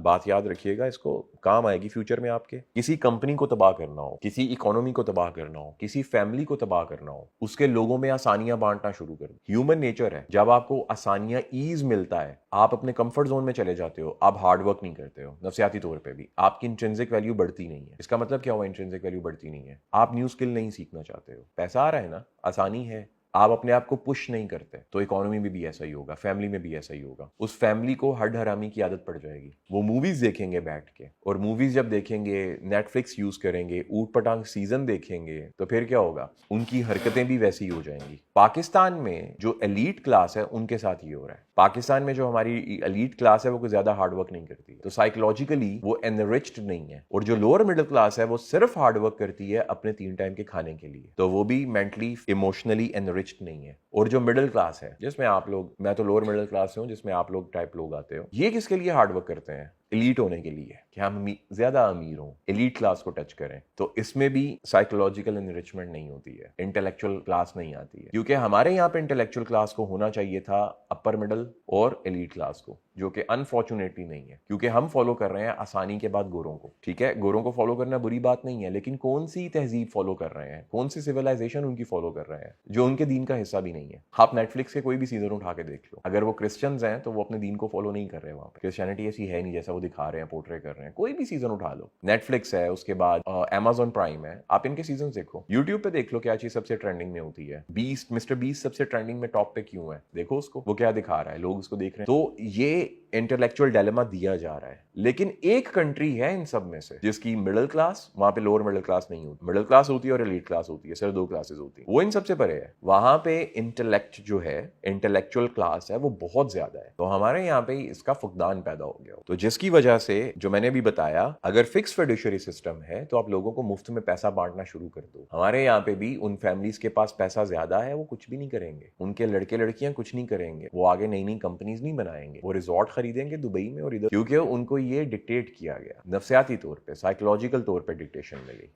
बात याद रखिएगा, इसको काम आएगी फ्यूचर में आपके। किसी कंपनी को तबाह करना हो, किसी इकोनॉमी को तबाह करना हो, किसी फैमिली को तबाह करना हो, उसके लोगों में आसानियां बांटना शुरू कर दो। ह्यूमन नेचर है, जब आपको आसानियां, ईज मिलता है, आप अपने कंफर्ट जोन में चले जाते हो, आप हार्ड वर्क नहीं करते हो, नफ्सियाती तौर पे भी आपकी इंट्रिंसिक वैल्यू बढ़ती नहीं है। इसका मतलब क्या हुआ इंट्रिंसिक वैल्यू बढ़ती नहीं है? आप न्यू स्किल नहीं सीखना चाहते हो, पैसा आ रहा है ना, आसानी है, आप अपने आप को पुश नहीं करते, तो इकोनॉमी में भी ऐसा ही होगा, फैमिली में भी ऐसा ही होगा। उस फैमिली को हड हरामी की आदत पड़ जाएगी। वो मूवीज देखेंगे बैठ के, और मूवीज जब देखेंगे, नेटफ्लिक्स यूज करेंगे, ऊट पटांग सीजन देखेंगे, तो फिर क्या होगा? उनकी हरकतें भी वैसी ही हो जाएंगी। पाकिस्तान में जो एलीट क्लास है उनके साथ ये हो रहा है। पाकिस्तान में जो हमारी एलीट क्लास है वो कोई ज्यादा हार्ड वर्क नहीं करती, तो साइकोलॉजिकली वो एनरिच्ड नहीं है। और जो लोअर मिडिल क्लास है वो सिर्फ हार्ड वर्क करती है अपने 3 टाइम के खाने के लिए, तो वो भी मेंटली इमोशनली एनरिच्ड नहीं है। और जो मिडिल क्लास है, जिसमें आप लोग, मैं तो लोअर मिडिल क्लास से हूं, जिसमें आप लोग टाइप लोग आते हो, ये किसके लिए हार्ड वर्क करते हैं? एलीट होने के लिए, कि हम ज्यादा अमीर हों, एलीट क्लास को टच करें। तो इसमें भी साइकोलॉजिकल एनरिचमेंट नहीं होती है, इंटेलेक्चुअल क्लास नहीं आती है। क्योंकि हमारे यहाँ पे इंटेलेक्चुअल क्लास को होना चाहिए था अपर मिडिल और एलीट क्लास को, जो कि अनफॉर्चुनेटली नहीं है, क्योंकि हम फॉलो कर रहे हैं आसानी के बाद गोरों को। ठीक है, गोरों को फॉलो करना बुरी बात नहीं है, लेकिन कौन सी तहजीब फॉलो कर रहे हैं, कौन सी सिविलाइजेशन उनकी फॉलो कर रहे हैं, जो उनके दीन का हिस्सा भी नहीं है। आप नेटफ्लिक्स के कोई भी सीजन उठा के देख लो, अगर वो क्रिश्चियंस हैं तो वो अपने दीन को फॉलो नहीं कर रहे हैं। वहां पर क्रिश्चियनिटी ऐसी है नहीं जैसा वो दिखा रहे हैं, पोर्ट्रे कर रहे हैं। कोई भी सीजन उठा लो, नेटफ्लिक्स है, उसके बाद अमेजॉन प्राइम है, आप इनके सीजन देखो, यूट्यूब पे देख लो क्या चीज सबसे ट्रेंडिंग में होती है। बीस्ट, मिस्टर बीस्ट सबसे ट्रेंडिंग में टॉप पे क्यों है? देखो उसको, वो क्या दिखा रहा है, लोग उसको देख रहे हैं। तो ये इंटेलेक्चुअल डायलेमा दिया जा रहा है। लेकिन एक कंट्री है इन सब में से जिसकी मिडिल क्लास, वहां पे लोअर मिडिल क्लास नहीं होती, मिडिल क्लास होती है और एलीट क्लास होती है, सिर्फ 2 क्लासेस होती है, वो इन सबसे परे है। वहां पे इंटेलेक्ट जो है, इंटेलेक्चुअल क्लास है, वो बहुत ज्यादा है। तो हमारे यहाँ पे इसका फुकदान पैदा हो गया, तो जिसकी वजह से जो मैंने भी बताया, अगर फिक्स फिड्यूशियरी सिस्टम है तो आप लोगों को मुफ्त में पैसा बांटना शुरू कर दो। हमारे यहाँ पे भी उन फैमिलीज के पास पैसा ज्यादा है, वो कुछ भी नहीं करेंगे, उनके लड़के लड़कियां कुछ नहीं करेंगे, वो आगे नई नई कंपनीज नहीं बनाएंगे, वो रिजॉर्ट खरीदेंगे दुबई में और इधर, क्योंकि उनको ये डिक्टेट किया गया, नफ्सियाती तौर पे, साइकोलॉजिकल तौर पे डिक्टेशन मिली।